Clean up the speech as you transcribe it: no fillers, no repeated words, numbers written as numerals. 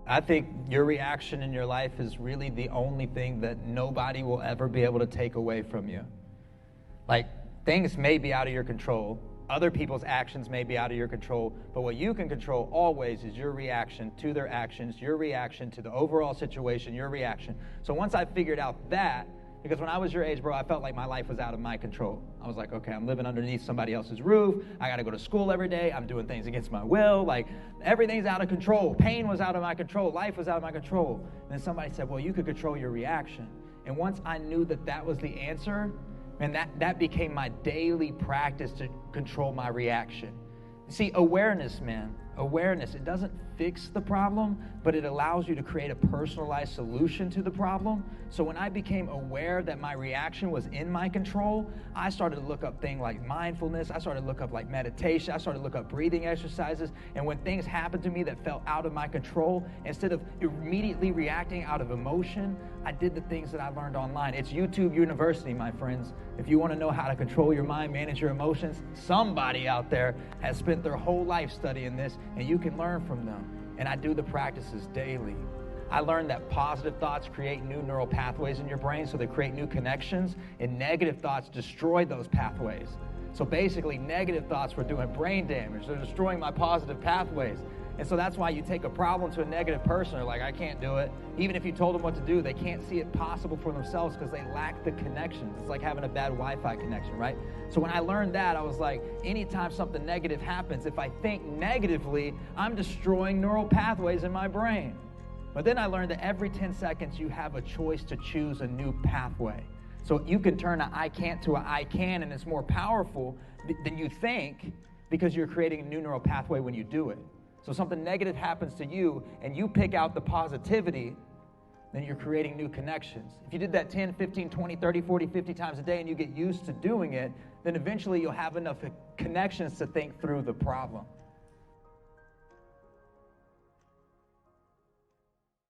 I think your reaction in your life is really the only thing that nobody will ever be able to take away from you. Like, things may be out of your control. Other people's actions may be out of your control, but what you can control always is your reaction to their actions, your reaction to the overall situation, your reaction. So once I figured out that, because when I was your age, bro, I felt like my life was out of my control. I was like, okay, I'm living underneath somebody else's roof. I got to go to school every day. I'm doing things against my will. Like, everything's out of control. Pain was out of my control. Life was out of my control. And then somebody said, well, you could control your reaction. And once I knew that that was the answer, and that became my daily practice to control my reaction. See, awareness, man, awareness, it doesn't fix the problem, but it allows you to create a personalized solution to the problem. So when I became aware that my reaction was in my control, I started to look up things like mindfulness. I started to look up like meditation. I started to look up breathing exercises. And when things happened to me that felt out of my control, instead of immediately reacting out of emotion, I did the things that I learned online. It's YouTube University, my friends. If you want to know how to control your mind, manage your emotions, somebody out there has spent their whole life studying this, and you can learn from them. And I do the practices daily. I learned that positive thoughts create new neural pathways in your brain, so they create new connections, and negative thoughts destroy those pathways. So basically, negative thoughts were doing brain damage. They're destroying my positive pathways. And so that's why you take a problem to a negative person, they're like, I can't do it. Even if you told them what to do, they can't see it possible for themselves because they lack the connections. It's like having a bad Wi-Fi connection, right? So when I learned that, I was like, anytime something negative happens, if I think negatively, I'm destroying neural pathways in my brain. But then I learned that every 10 seconds, you have a choice to choose a new pathway. So you can turn an I can't to an I can, and it's more powerful than you think because you're creating a new neural pathway when you do it. So something negative happens to you and you pick out the positivity, then you're creating new connections. If you did that 10, 15, 20, 30, 40, 50 times a day and you get used to doing it, then eventually you'll have enough connections to think through the problem.